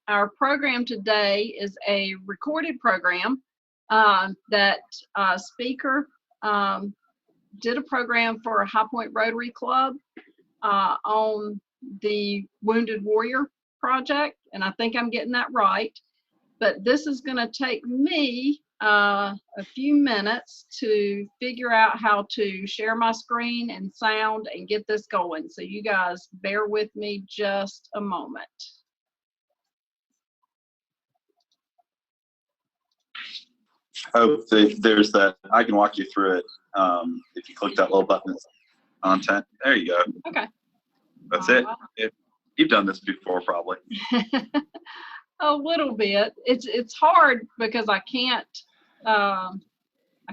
our program today is a recorded program that speaker did a program for High Point Rotary Club on the Wounded Warrior Project, and I think I'm getting that right. But this is going to take me a few minutes to figure out how to share my screen and sound and get this going. So you guys bear with me just a moment. Oh, there's that. I can walk you through it. If you click that little button, it's content. There you go. Okay. That's it. You've done this before, probably. A little bit. It's hard because I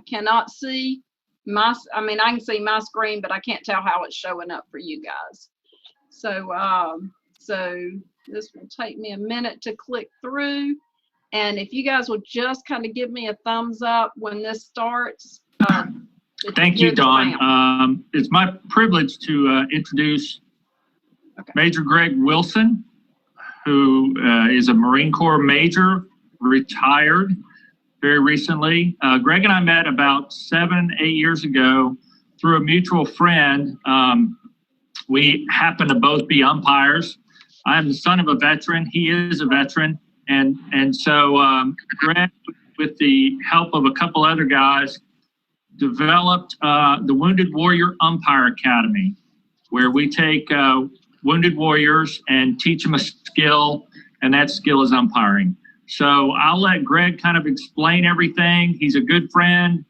cannot see my. I mean, I can see my screen, but I can't tell how it's showing up for you guys. So so this will take me a minute to click through. And if you guys will just kind of give me a thumbs up when this starts. Thank you, Dawn. It's my privilege to introduce Major Greg Wilson, who is a Marine Corps major, retired very recently. Greg and I met about 7-8 years ago through a mutual friend. We happen to both be umpires. I'm the son of a veteran. He is a veteran. And so Greg, with the help of a couple other guys, developed the Wounded Warrior Umpire Academy, where we take wounded warriors and teach them a skill, and that skill is umpiring. So I'll let Greg kind of explain everything. He's a good friend,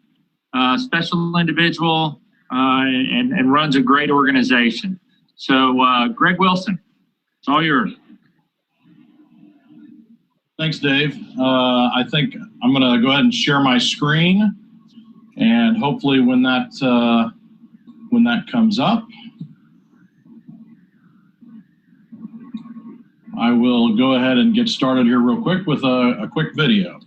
special individual, and runs a great organization. So Greg Wilson, it's all yours. Thanks, Dave. I think I'm going to go ahead and share my screen, and hopefully when that comes up, I will go ahead and get started here real quick with a quick video.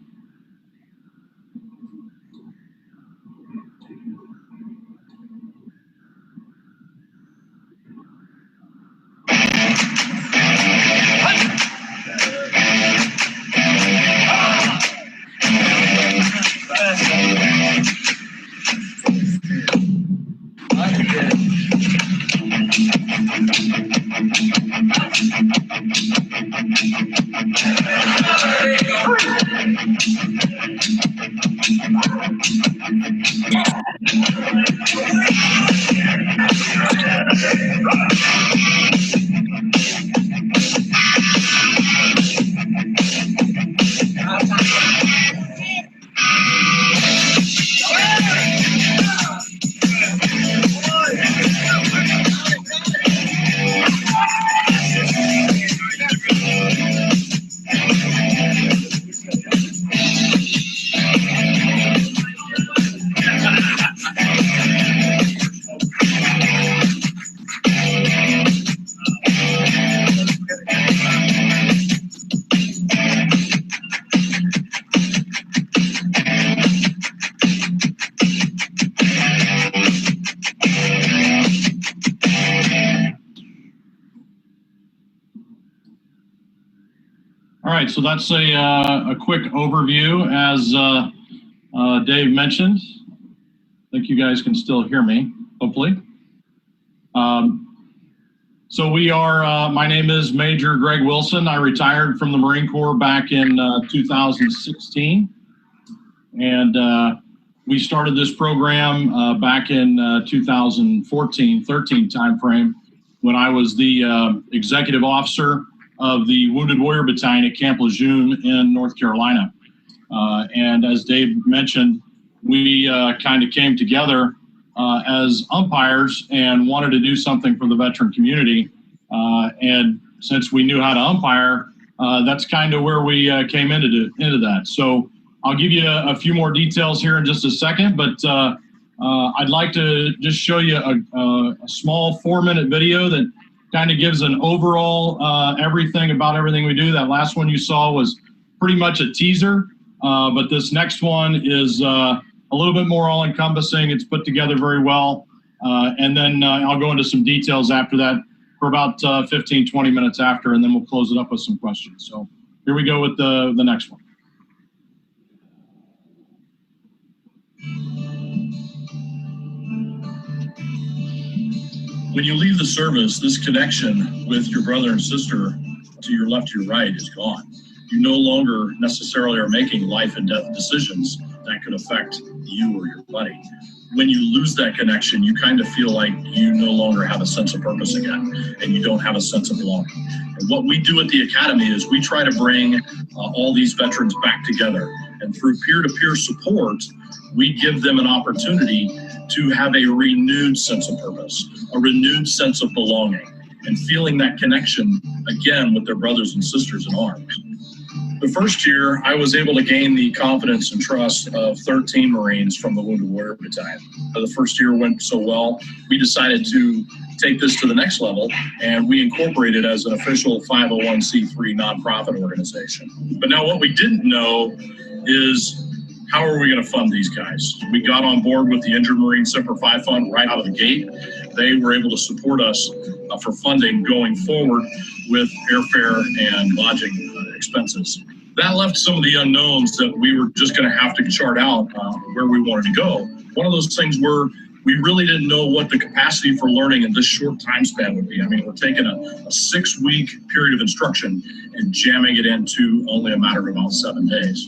All right, so that's a quick overview. As Dave mentioned, I think you guys can still hear me, hopefully. So we are, my name is Major Greg Wilson. I retired from the Marine Corps back in 2016. And we started this program back in 2014-13 timeframe when I was the executive officer of the Wounded Warrior Battalion at Camp Lejeune in North Carolina. And as Dave mentioned, we kind of came together as umpires and wanted to do something for the veteran community. And since we knew how to umpire, that's kind of where we came into that. So I'll give you a few more details here in just a second, but I'd like to just show you a small 4-minute video that kind of gives an overall everything about everything we do. That last one you saw was pretty much a teaser, but this next one is a little bit more all-encompassing. It's put together very well, and then I'll go into some details after that for about 15-20 minutes after, and then we'll close it up with some questions. So here we go with the next one. When you leave the service, this connection with your brother and sister to your left, to your right is gone. You no longer necessarily are making life and death decisions that could affect you or your buddy. When you lose that connection, you kind of feel like you no longer have a sense of purpose again, and you don't have a sense of belonging. And what we do at the Academy is we try to bring all these veterans back together. And through peer-to-peer support, we give them an opportunity to have a renewed sense of purpose, a renewed sense of belonging, and feeling that connection again with their brothers and sisters in arms. The first year, I was able to gain the confidence and trust of 13 Marines from the Wounded Warrior Battalion. The first year went so well, we decided to take this to the next level, and we incorporated as an official 501c3 nonprofit organization. But now what we didn't know is, how are we going to fund these guys? We got on board with the Injured Marine Semper Fi Fund right out of the gate. They were able to support us for funding going forward with airfare and lodging expenses. That left some of the unknowns that we were just going to have to chart out where we wanted to go. One of those things were we really didn't know what the capacity for learning in this short time span would be. I mean, we're taking a 6-week period of instruction and jamming it into only a matter of about 7 days.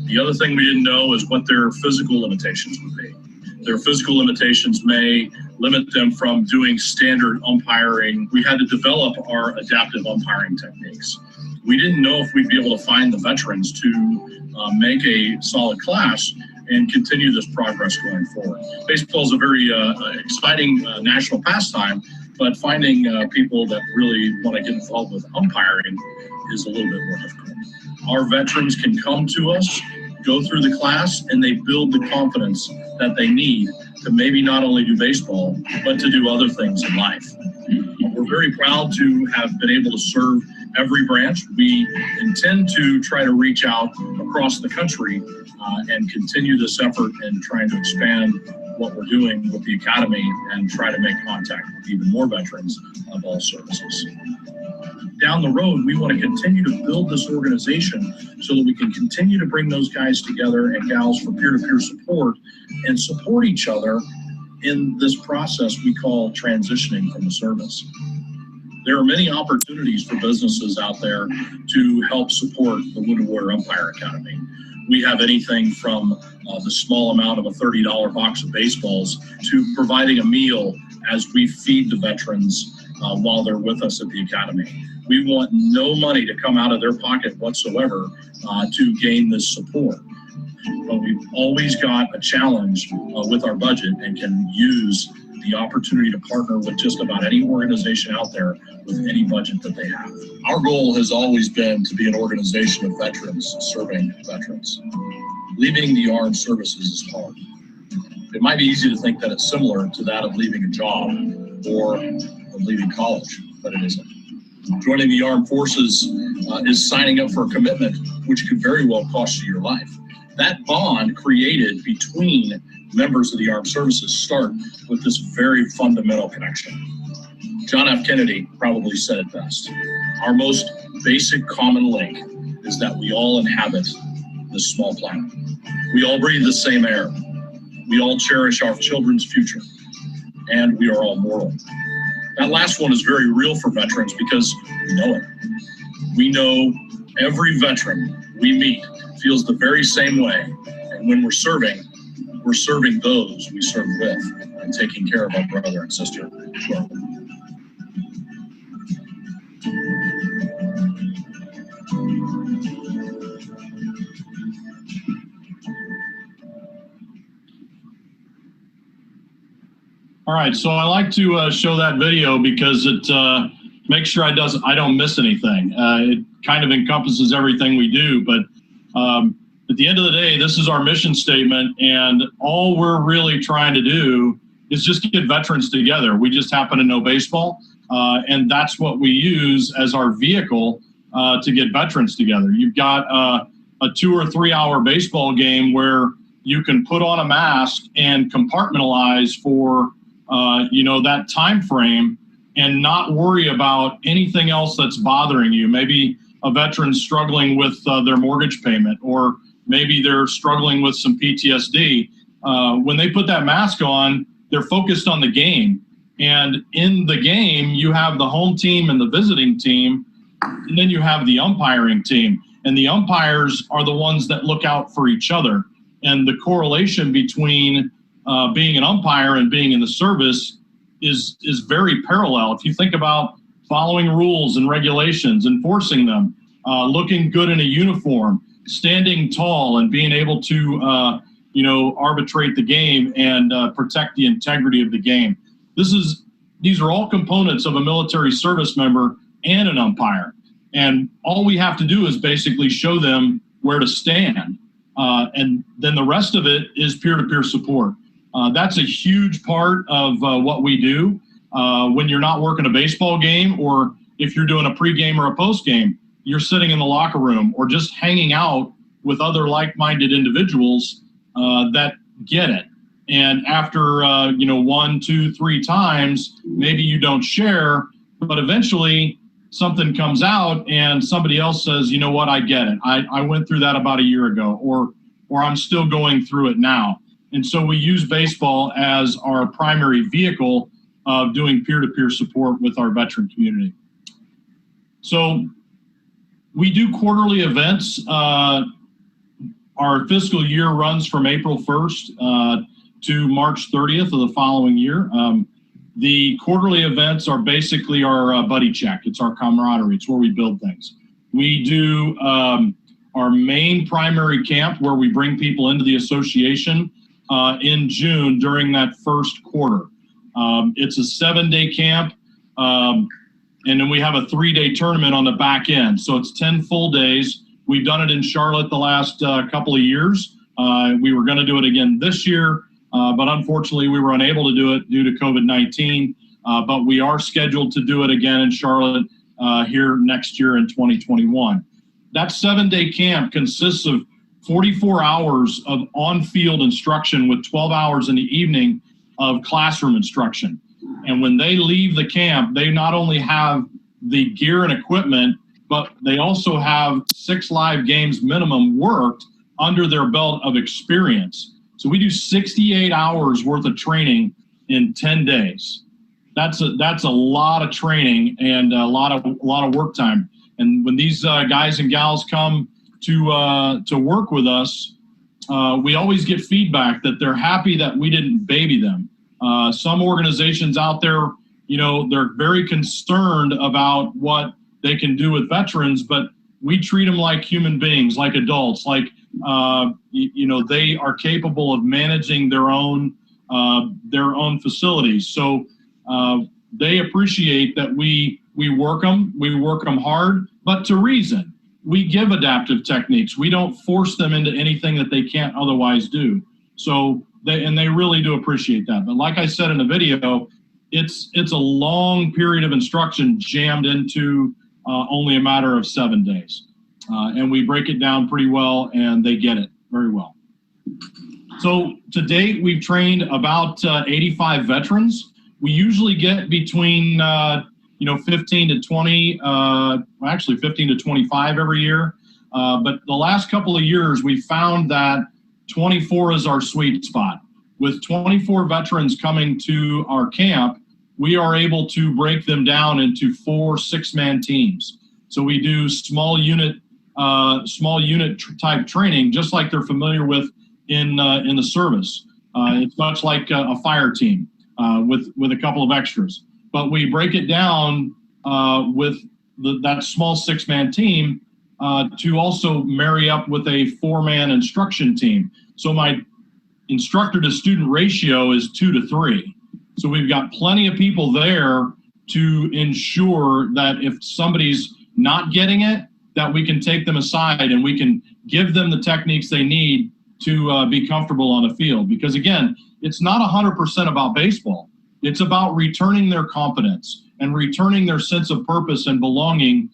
The other thing we didn't know is what their physical limitations would be. Their physical limitations may limit them from doing standard umpiring. We had to develop our adaptive umpiring techniques. We didn't know if we'd be able to find the veterans to make a solid class and continue this progress going forward. Baseball is a very exciting national pastime, but finding people that really want to get involved with umpiring is a little bit more difficult. Our veterans can come to us, go through the class, and they build the confidence that they need to maybe not only do baseball, but to do other things in life. We're very proud to have been able to serve every branch. We intend to try to reach out across the country and continue this effort in trying to expand what we're doing with the Academy and try to make contact with even more veterans of all services. Down the road, we want to continue to build this organization so that we can continue to bring those guys together and gals for peer-to-peer support and support each other in this process we call transitioning from the service. There are many opportunities for businesses out there to help support the Wounded Warrior Umpire Academy. We have anything from the small amount of a $30 box of baseballs to providing a meal as we feed the veterans while they're with us at the Academy. We want no money to come out of their pocket whatsoever to gain this support. But we've always got a challenge with our budget and can use the opportunity to partner with just about any organization out there with any budget that they have. Our goal has always been to be an organization of veterans serving veterans. Leaving the armed services is hard. It might be easy to think that it's similar to that of leaving a job or of leaving college, but it isn't. Joining the armed forces is signing up for a commitment which could very well cost you your life. That bond created between members of the armed services start with this very fundamental connection. John F. Kennedy probably said it best. Our most basic common link is that we all inhabit this small planet. We all breathe the same air. We all cherish our children's future, and we are all mortal. That last one is very real for veterans because we know it. We know every veteran we meet feels the very same way, and when we're serving those we serve with and taking care of our brother and sister. All right, so I like to show that video because it makes sure I don't miss anything. It kind of encompasses everything we do, but at the end of the day, this is our mission statement, and all we're really trying to do is just get veterans together. We just happen to know baseball, and that's what we use as our vehicle to get veterans together. You've got a 2 or 3 hour baseball game where you can put on a mask and compartmentalize for that time frame and not worry about anything else that's bothering you. Maybe a veteran struggling with their mortgage payment, or maybe they're struggling with some PTSD. When they put that mask on, they're focused on the game. And in the game, you have the home team and the visiting team, and then you have the umpiring team. And the umpires are the ones that look out for each other. And the correlation between being an umpire and being in the service is very parallel. If you think about following rules and regulations, enforcing them, looking good in a uniform, standing tall, and being able to arbitrate the game and protect the integrity of the game. These are all components of a military service member and an umpire. And all we have to do is basically show them where to stand. And then the rest of it is peer-to-peer support. That's a huge part of what we do when you're not working a baseball game, or if you're doing a pregame or a postgame, you're sitting in the locker room or just hanging out with other like-minded individuals that get it. And after 1, 2, 3 times, maybe you don't share, but eventually something comes out and somebody else says, you know what, I get it. I went through that about a year ago, or I'm still going through it now. And so we use baseball as our primary vehicle of doing peer-to-peer support with our veteran community. So we do quarterly events. Our fiscal year runs from April 1st to March 30th of the following year. The quarterly events are basically our buddy check. It's our camaraderie. It's where we build things. We do our main primary camp where we bring people into the association in June during that first quarter. It's a 7-day camp, and then we have a 3-day tournament on the back end. So it's 10 full days. We've done it in Charlotte the last couple of years. We were going to do it again this year, but unfortunately we were unable to do it due to COVID-19. But we are scheduled to do it again in Charlotte here next year in 2021. That 7-day camp consists of 44 hours of on-field instruction with 12 hours in the evening of classroom instruction. And when they leave the camp, they not only have the gear and equipment, but they also have 6 live games minimum worked under their belt of experience. So we do 68 hours worth of training in 10 days. That's a lot of training and a lot of work time. And when these guys and gals come to work with us, we always get feedback that they're happy that we didn't baby them. Some organizations out there, they're very concerned about what they can do with veterans, but we treat them like human beings, like adults, like, they are capable of managing their own facilities. So they appreciate that we work them hard, but to reason. We give adaptive techniques. We don't force them into anything that they can't otherwise do. So they really do appreciate that. But like I said in the video, it's a long period of instruction jammed into only a matter of 7 days. And we break it down pretty well, and they get it very well. So to date, we've trained about 85 veterans. We usually get between 15 to 20, actually 15 to 25 every year. But the last couple of years, we found that 24 is our sweet spot. With 24 veterans coming to our camp, we are able to break them down into 4 6-man teams. So we do small unit type training, just like they're familiar with in the service. It's much like a fire team with a couple of extras. But we break it down with that small 6-man team to also marry up with a 4-man instruction team. So my instructor to student ratio is 2 to 3. So we've got plenty of people there to ensure that if somebody's not getting it, that we can take them aside and we can give them the techniques they need to be comfortable on the field. Because again, it's not 100% about baseball. It's about returning their confidence and returning their sense of purpose and belonging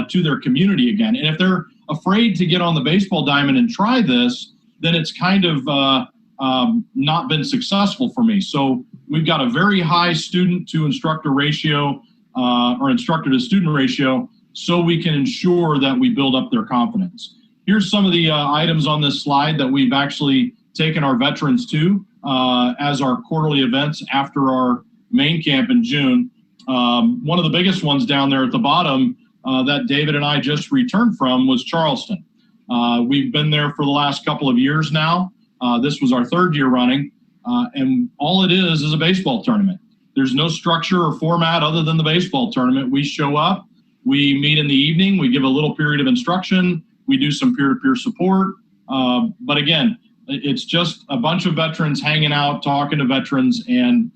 to their community again. And if they're afraid to get on the baseball diamond and try this, then it's kind of not been successful for me. So we've got a very high student to instructor ratio or instructor to student ratio so we can ensure that we build up their confidence. Here's some of the items on this slide that we've actually taken our veterans to as our quarterly events after our main camp in June. One of the biggest ones down there at the bottom that David and I just returned from was Charleston. We've been there for the last couple of years now. This was our third year running, and all it is a baseball tournament. There's no structure or format other than the baseball tournament. We show up, we meet in the evening, we give a little period of instruction, we do some peer-to-peer support. But again, it's just a bunch of veterans hanging out, talking to veterans, and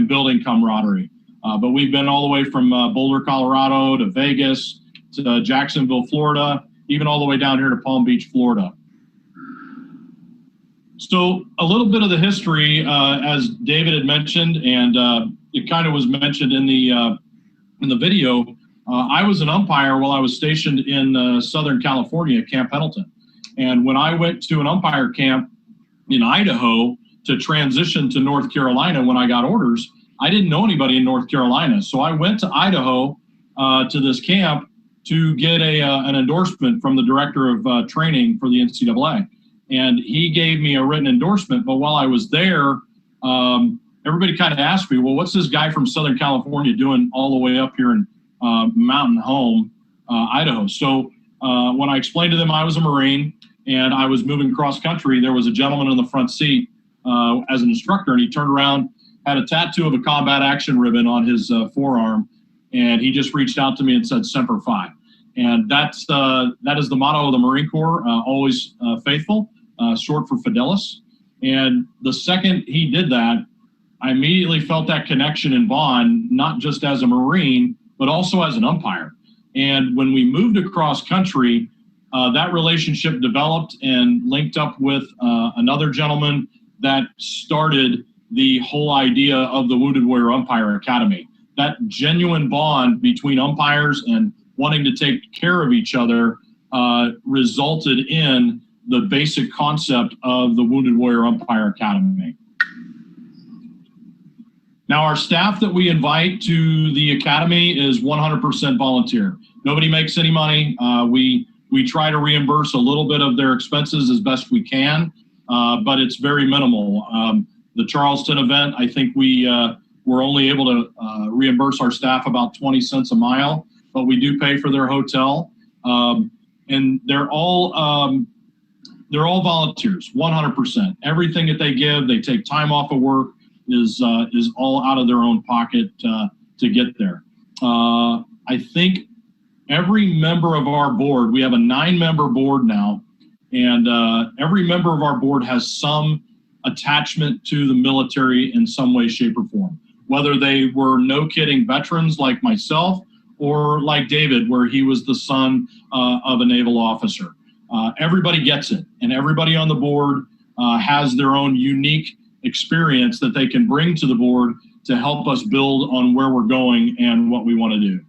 building camaraderie. But we've been all the way from Boulder, Colorado to Vegas to Jacksonville, Florida, even all the way down here to Palm Beach, Florida. So a little bit of the history, as David had mentioned, and it kind of was mentioned in the video. I was an umpire while I was stationed in Southern California at Camp Pendleton. And when I went to an umpire camp in Idaho to transition to North Carolina when I got orders, I didn't know anybody in North Carolina. So I went to Idaho to this camp to get an endorsement from the director of training for the NCAA. And he gave me a written endorsement. But while I was there, everybody kind of asked me, well, what's this guy from Southern California doing all the way up here in Mountain Home, Idaho? So when I explained to them I was a Marine and I was moving cross country, there was a gentleman in the front seat as an instructor, and he turned around, had a tattoo of a combat action ribbon on his forearm, and he just reached out to me and said, Semper Fi. And that is the motto of the Marine Corps, always faithful, short for Fidelis. And the second he did that, I immediately felt that connection and bond, not just as a Marine, but also as an umpire. And when we moved across country, that relationship developed and linked up with another gentleman that started the whole idea of the Wounded Warrior Umpire Academy. That genuine bond between umpires and wanting to take care of each other resulted in the basic concept of the Wounded Warrior Umpire Academy. Now, our staff that we invite to the academy is 100% volunteer. Nobody makes any money. We try to reimburse a little bit of their expenses as best we can, but it's very minimal. The Charleston event, I think we're only able to reimburse our staff about 20 cents a mile, but we do pay for their hotel. And they're all volunteers, 100%. Everything that they give, they take time off of work, is all out of their own pocket to get there. I think every member of our board, we have a 9-member board now, and every member of our board has some attachment to the military in some way, shape, or form. Whether they were no-kidding veterans like myself, or like David, where he was the son of a naval officer. Everybody gets it, and everybody on the board has their own unique experience that they can bring to the board to help us build on where we're going and what we want to do.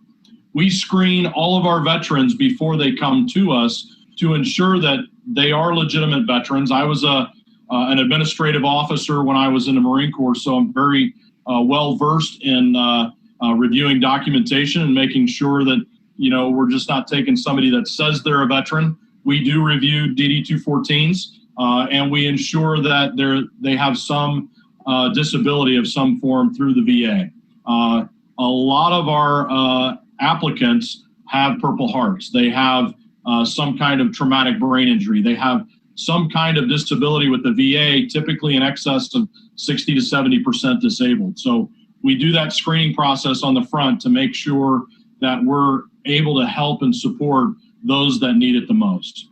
We screen all of our veterans before they come to us to ensure that they are legitimate veterans. I was an administrative officer when I was in the Marine Corps, so I'm very well versed in reviewing documentation and making sure that, you know, we're just not taking somebody that says they're a veteran. We do review DD-214s, and we ensure that they have some disability of some form through the VA. A lot of our applicants have Purple Hearts. They have some kind of traumatic brain injury. They have some kind of disability with the VA, typically in excess of 60 to 70% disabled. So we do that screening process on the front to make sure that we're able to help and support those that need it the most.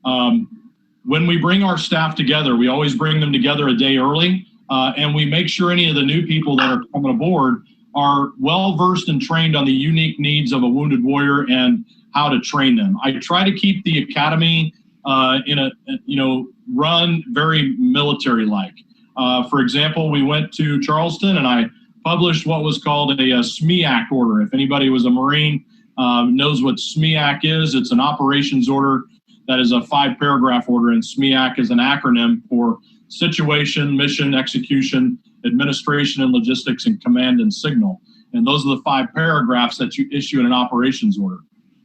When we bring our staff together, we always bring them together a day early, and we make sure any of the new people that are coming aboard are well-versed and trained on the unique needs of a wounded warrior and how to train them. I try to keep the academy run very military-like. For example, we went to Charleston and I published what was called a SMEAC order. If anybody was a Marine knows what SMEAC is, it's an operations order that is a 5-paragraph order, and SMEAC is an acronym for Situation, Mission, Execution, Administration and Logistics, and Command and Signal. And those are the 5 paragraphs that you issue in an operations order.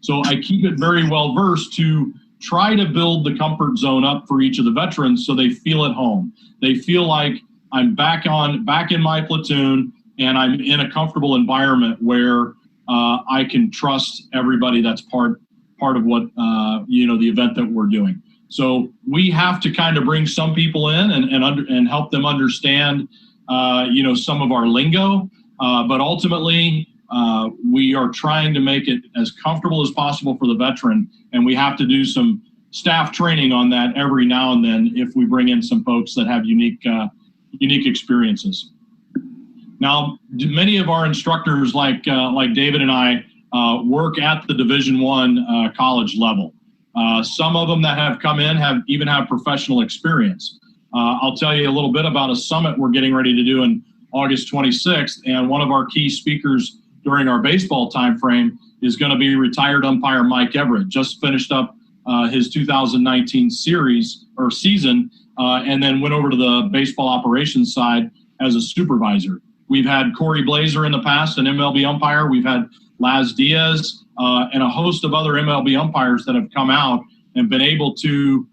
So I keep it very well versed to try to build the comfort zone up for each of the veterans so they feel at home. They feel like I'm back in my platoon and I'm in a comfortable environment where I can trust everybody that's part of what, the event that we're doing. So we have to kind of bring some people in and help them understand, some of our lingo. But ultimately, we are trying to make it as comfortable as possible for the veteran. And we have to do some staff training on that every now and then if we bring in some folks that have unique experiences. Now, many of our instructors, like David and I, work at the Division I college level. Some of them that have come in have professional experience. I'll tell you a little bit about a summit we're getting ready to do in August 26th, and one of our key speakers during our baseball time frame is going to be retired umpire Mike Everett. Just finished up his 2019 season, and then went over to the baseball operations side as a supervisor. We've had Corey Blazer in the past, an MLB umpire. We've had Laz Diaz, and a host of other MLB umpires that have come out and been able to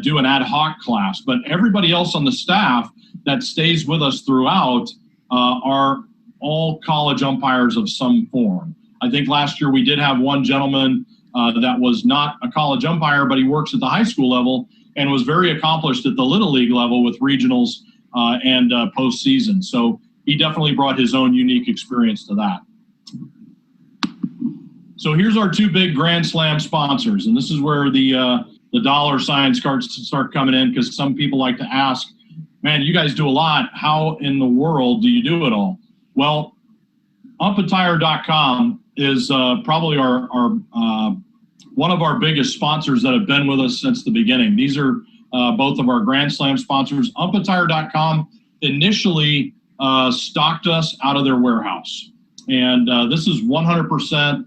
do an ad hoc class. But everybody else on the staff that stays with us throughout are all college umpires of some form. I think last year we did have one gentleman that was not a college umpire, but he works at the high school level and was very accomplished at the Little League level with regionals and postseason. So he definitely brought his own unique experience to that. So here's our two big Grand Slam sponsors, and this is where the dollar signs start coming in, because some people like to ask, man, you guys do a lot. How in the world do you do it all? Well, umpattire.com is probably our one of our biggest sponsors that have been with us since the beginning. These are both of our Grand Slam sponsors. Umpattire.com initially stocked us out of their warehouse. And this is 100%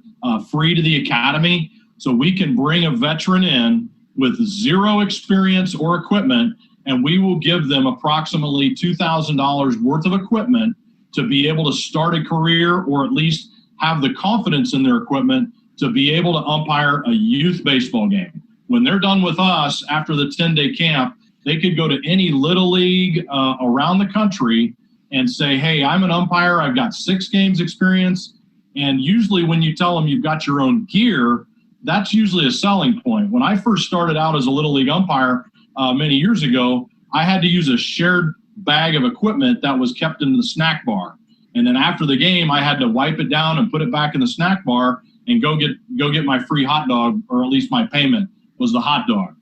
free to the academy. So we can bring a veteran in with zero experience or equipment, and we will give them approximately $2,000 worth of equipment to be able to start a career, or at least have the confidence in their equipment to be able to umpire a youth baseball game. When they're done with us after the 10-day camp, they could go to any little league around the country and say, hey, I'm an umpire, I've got 6 games experience. And usually when you tell them you've got your own gear, that's usually a selling point. When I first started out as a little league umpire many years ago, I had to use a shared bag of equipment that was kept in the snack bar. And then after the game, I had to wipe it down and put it back in the snack bar and go get my free hot dog, or at least my payment was the hot dog.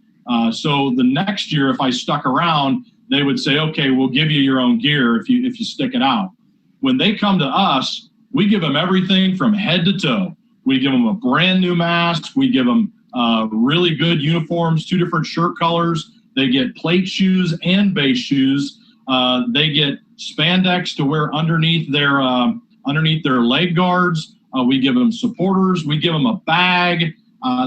So the next year, if I stuck around, they would say, okay, we'll give you your own gear if you stick it out. When they come to us, we give them everything from head to toe. We give them a brand new mask. We give them really good uniforms, 2 different shirt colors. They get plate shoes and base shoes. They get spandex to wear underneath their leg guards. We give them supporters. We give them a bag.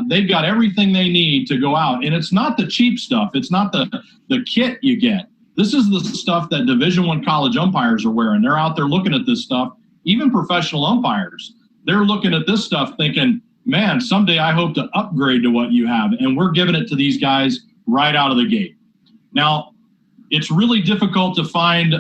They've got everything they need to go out. And it's not the cheap stuff. It's not the kit you get. This is the stuff that Division I college umpires are wearing. They're out there looking at this stuff. Even professional umpires, they're looking at this stuff thinking, man, someday I hope to upgrade to what you have. And we're giving it to these guys right out of the gate. Now, it's really difficult to find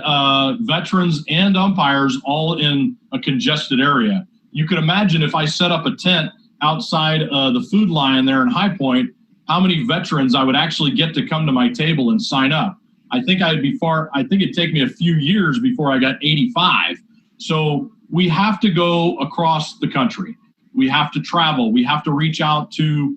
veterans and umpires all in a congested area. You can imagine if I set up a tent outside the food line there in High Point, how many veterans I would actually get to come to my table and sign up. I think it'd take me a few years before I got 85. So we have to go across the country. We have to travel. We have to reach out to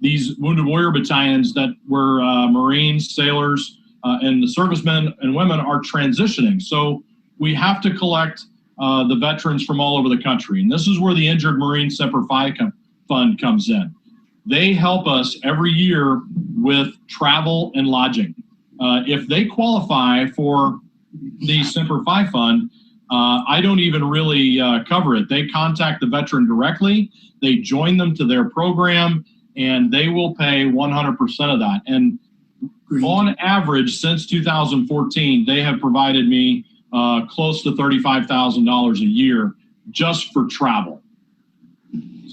these Wounded Warrior battalions that were Marines, sailors, and the servicemen and women are transitioning. So we have to collect the veterans from all over the country. And this is where the Injured Marine Semper Fi Fund comes in. They help us every year with travel and lodging. If they qualify for the Semper Fi Fund, I don't even really cover it. They contact the veteran directly, they join them to their program, and they will pay 100% of that. And on average, since 2014, they have provided me close to $35,000 a year just for travel.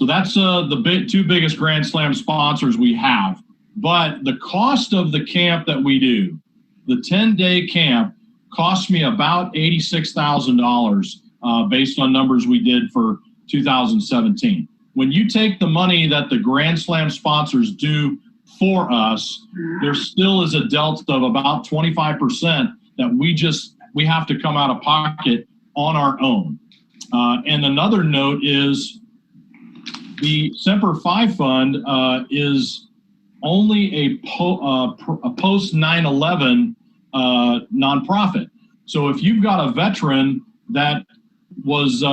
So that's the two biggest Grand Slam sponsors we have. But the cost of the camp that we do, the 10-day camp, cost me about $86,000 based on numbers we did for 2017. When you take the money that the Grand Slam sponsors do for us, there still is a delta of about 25% that we have to come out of pocket on our own. And another note is the Semper Fi Fund is only a post 9/11 nonprofit. So if you've got a veteran that was,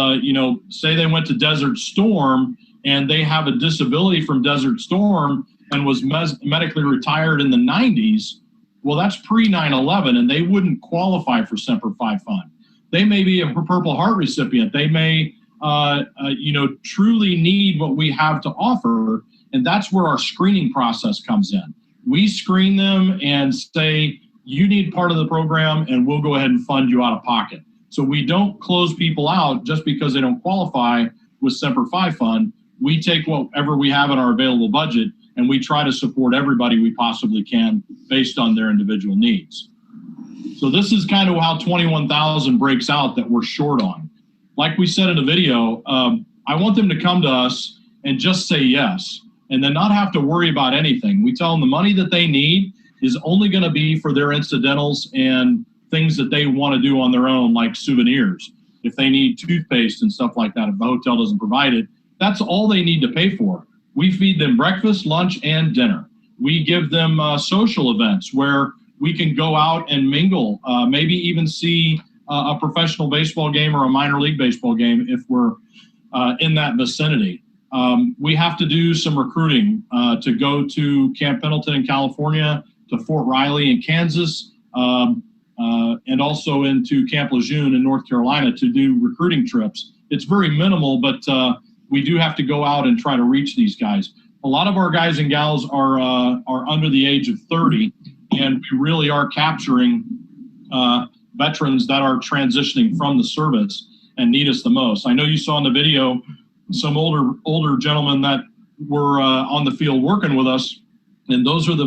say they went to Desert Storm and they have a disability from Desert Storm and was medically retired in the 90s, well, that's pre 9/11 and they wouldn't qualify for Semper Fi Fund. They may be a Purple Heart recipient. They may, truly need what we have to offer. And that's where our screening process comes in. We screen them and say, you need part of the program and we'll go ahead and fund you out of pocket. So we don't close people out just because they don't qualify with Semper Fi Fund. We take whatever we have in our available budget and we try to support everybody we possibly can based on their individual needs. So this is kind of how 21,000 breaks out that we're short on. Like we said in the video, I want them to come to us and just say yes, and then not have to worry about anything. We tell them the money that they need is only going to be for their incidentals and things that they want to do on their own, like souvenirs. If they need toothpaste and stuff like that, if the hotel doesn't provide it, that's all they need to pay for. We feed them breakfast, lunch, and dinner. We give them social events where we can go out and mingle, maybe even see a professional baseball game or a minor league baseball game if we're in that vicinity. We have to do some recruiting to go to Camp Pendleton in California, to Fort Riley in Kansas, and also into Camp Lejeune in North Carolina to do recruiting trips. It's very minimal, but we do have to go out and try to reach these guys. A lot of our guys and gals are under the age of 30, and we really are capturing veterans that are transitioning from the service and need us the most. I know you saw in the video some older gentlemen that were on the field working with us, and those are the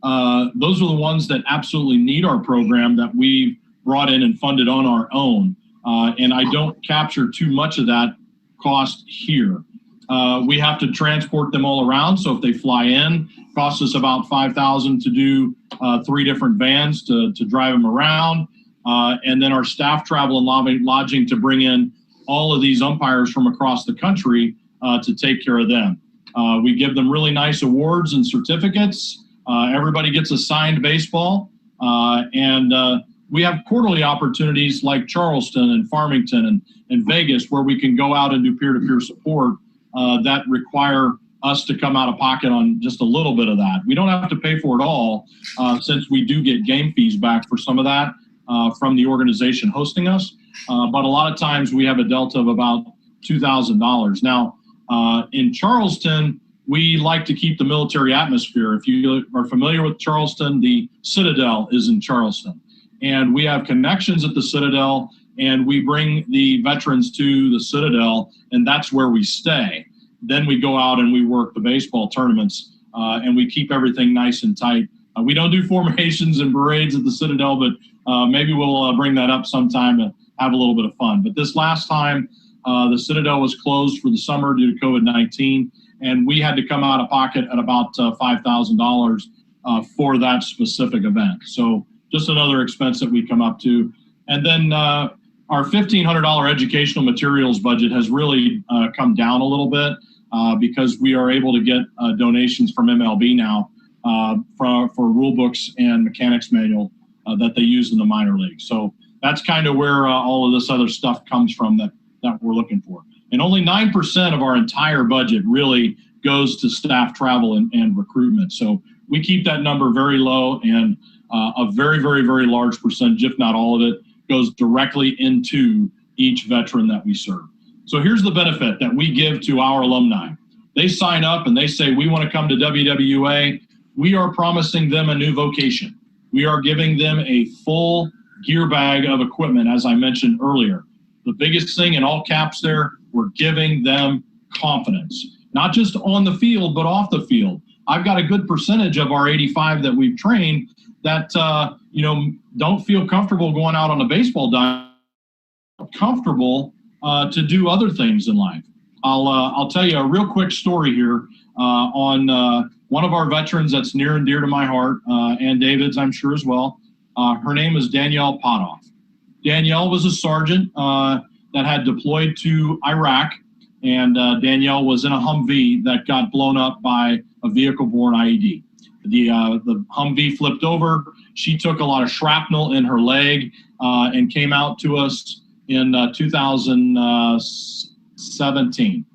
ones that absolutely need our program that we brought in and funded on our own. And I don't capture too much of that cost here. We have to transport them all around. So if they fly in, it costs us about $5,000 to do 3 different vans to drive them around. And then our staff travel and lodging to bring in all of these umpires from across the country to take care of them. We give them really nice awards and certificates. Everybody gets a signed baseball. And we have quarterly opportunities like Charleston and Farmington and Vegas where we can go out and do peer-to-peer support that require us to come out of pocket on just a little bit of that. We don't have to pay for it all since we do get game fees back for some of that from the organization hosting us. But a lot of times we have a delta of about $2,000. Now, in Charleston, we like to keep the military atmosphere. If you are familiar with Charleston, the Citadel is in Charleston. And we have connections at the Citadel, and we bring the veterans to the Citadel, and that's where we stay. Then we go out and we work the baseball tournaments, and we keep everything nice and tight. We don't do formations and parades at the Citadel, but maybe we'll bring that up sometime to have a little bit of fun. But this last time, the Citadel was closed for the summer due to COVID-19, and we had to come out of pocket at about $5,000 for that specific event. So just another expense that we come up to. And then our $1,500 educational materials budget has really come down a little bit because we are able to get donations from MLB now for rule books and mechanics manual that they use in the minor league. So that's kind of where all of this other stuff comes from that we're looking for. And only 9% of our entire budget really goes to staff travel and recruitment. So we keep that number very low, and a very, very, very large percentage, if not all of it, goes directly into each veteran that we serve. So here's the benefit that we give to our alumni. They sign up and they say, we want to come to WWA. We are promising them a new vocation. We are giving them a full gear bag of equipment, as I mentioned earlier. The biggest thing in all caps there, we're giving them confidence, not just on the field, but off the field. I've got a good percentage of our 85 that we've trained that, don't feel comfortable going out on a baseball diamond, comfortable to do other things in life. I'll tell you a real quick story here on one of our veterans that's near and dear to my heart, and David's, I'm sure, as well. Her name is Danielle Potoff. Danielle was a sergeant that had deployed to Iraq, and Danielle was in a Humvee that got blown up by a vehicle-borne IED. The Humvee flipped over. She took a lot of shrapnel in her leg and came out to us in 2017.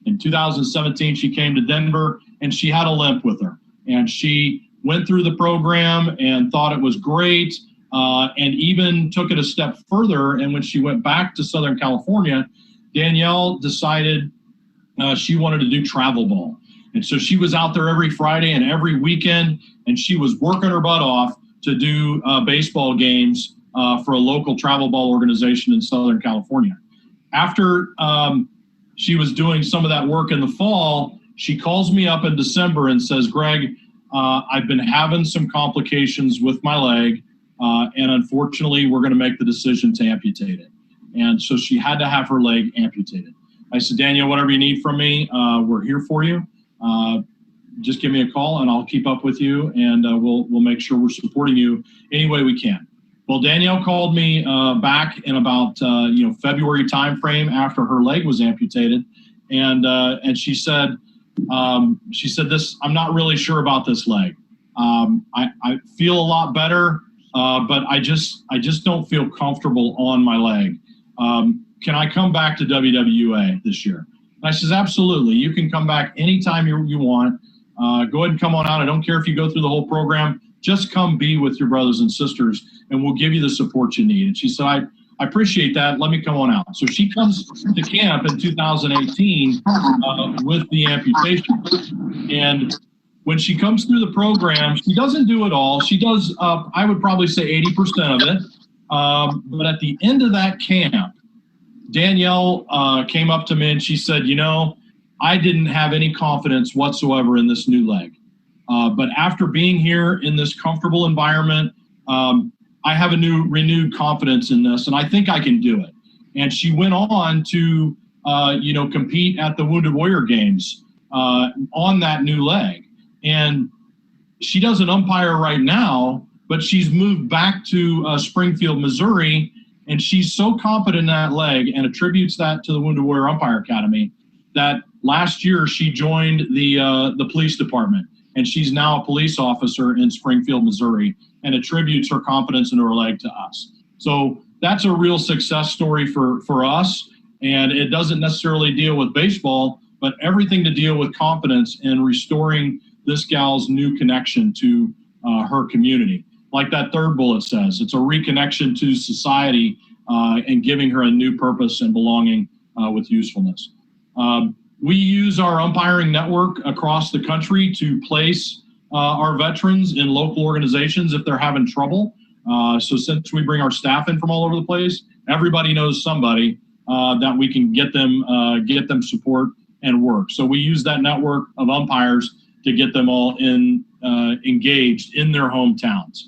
In 2017, she came to Denver, and she had a limp with her. And she went through the program and thought it was great, and even took it a step further. And when she went back to Southern California, Danielle decided she wanted to do travel ball. And so she was out there every Friday and every weekend, and she was working her butt off to do baseball games for a local travel ball organization in Southern California. After she was doing some of that work in the fall, she calls me up in December and says, Greg, I've been having some complications with my leg, and unfortunately, we're going to make the decision to amputate it. And so she had to have her leg amputated. I said, Danielle, whatever you need from me, we're here for you. Just give me a call and I'll keep up with you, and we'll make sure we're supporting you any way we can. Well, Danielle called me back in about February timeframe after her leg was amputated, and she said this, I'm not really sure about this leg. I feel a lot better, but I just don't feel comfortable on my leg. Can I come back to WWA this year? And I says, absolutely. You can come back anytime you want. Go ahead and come on out. I don't care if you go through the whole program. Just come be with your brothers and sisters, and we'll give you the support you need. And she said, I appreciate that. Let me come on out. So she comes to camp in 2018 with the amputation. And when she comes through the program, she doesn't do it all. She does, I would probably say 80% of it. But at the end of that camp, Danielle came up to me and she said, I didn't have any confidence whatsoever in this new leg. But after being here in this comfortable environment, I have a renewed confidence in this, and I think I can do it. And she went on to, compete at the Wounded Warrior Games on that new leg. And she doesn't umpire right now, but she's moved back to Springfield, Missouri, and she's so confident in that leg and attributes that to the Wounded Warrior Umpire Academy that last year she joined the police department, and she's now a police officer in Springfield, Missouri, and attributes her confidence in her leg to us. So that's a real success story for us, and it doesn't necessarily deal with baseball, but everything to deal with confidence and restoring this gal's new connection to her community. Like that third bullet says, it's a reconnection to society and giving her a new purpose and belonging with usefulness. We use our umpiring network across the country to place our veterans in local organizations if they're having trouble. So since we bring our staff in from all over the place, everybody knows somebody that we can get them support and work. So we use that network of umpires to get them all engaged in their hometowns.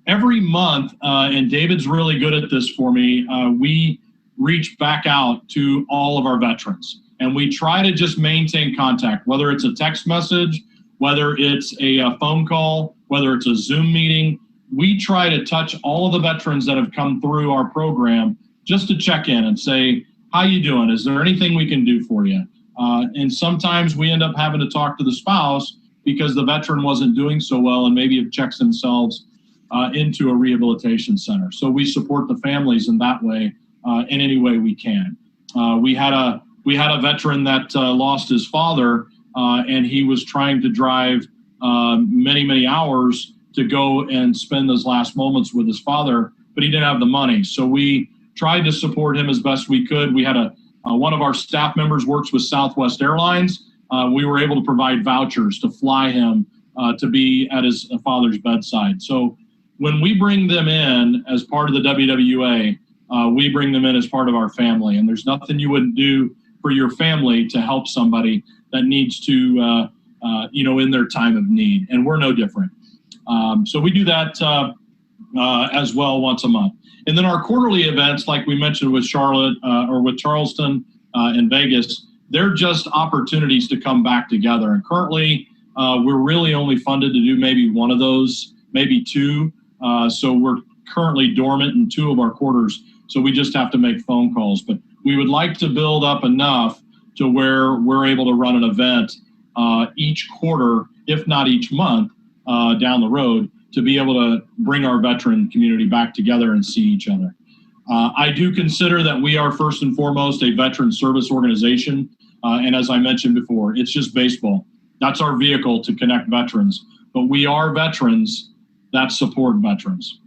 Every month, and David's really good at this for me, we reach back out to all of our veterans. And we try to just maintain contact, whether it's a text message, whether it's a phone call, whether it's a Zoom meeting. We try to touch all of the veterans that have come through our program just to check in and say, how you doing? Is there anything we can do for you? And sometimes we end up having to talk to the spouse because the veteran wasn't doing so well and maybe have checked themselves into a rehabilitation center. So we support the families in that way, in any way we can. We had a veteran that lost his father, and he was trying to drive many, many hours to go and spend those last moments with his father, but he didn't have the money. So we tried to support him as best we could. We had one of our staff members works with Southwest Airlines. We were able to provide vouchers to fly him to be at his father's bedside. So when we bring them in as part of the WWA, we bring them in as part of our family, and there's nothing you wouldn't do for your family to help somebody that needs to, in their time of need. And we're no different. So we do that as well once a month. And then our quarterly events, like we mentioned with Charlotte or with Charleston and Vegas, they're just opportunities to come back together. And currently, we're really only funded to do maybe one of those, maybe two. So we're currently dormant in 2 of our quarters. So we just have to make phone calls. But we would like to build up enough to where we're able to run an event each quarter, if not each month, down the road, to be able to bring our veteran community back together and see each other. I do consider that we are first and foremost a veteran service organization. And as I mentioned before, it's just baseball. That's our vehicle to connect veterans. But we are veterans that support veterans.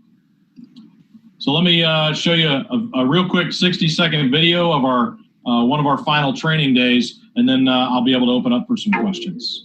So let me show you a real quick 60-second video of our one of our final training days, and then I'll be able to open up for some questions.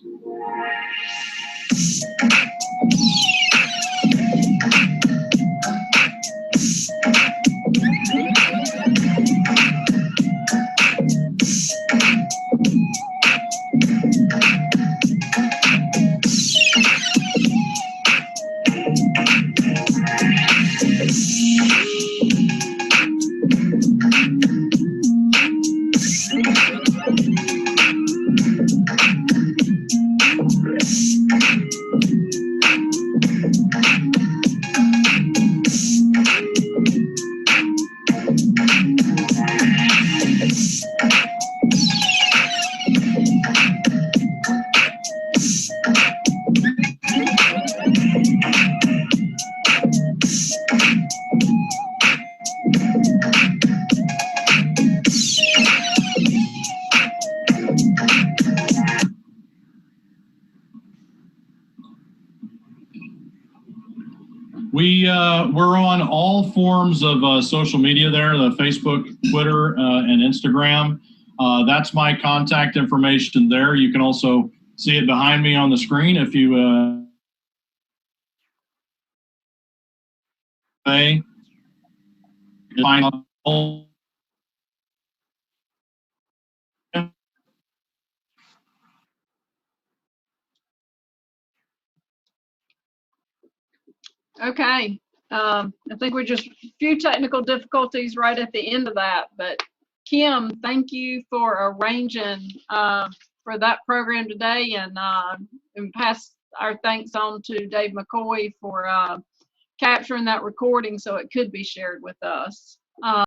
We're on all forms of social media there, the Facebook, Twitter, and Instagram. That's my contact information there. You can also see it behind me on the screen if you Okay. I think we're just a few technical difficulties right at the end of that, but Kim, thank you for arranging for that program today, and pass our thanks on to Dave McCoy for capturing that recording so it could be shared with us.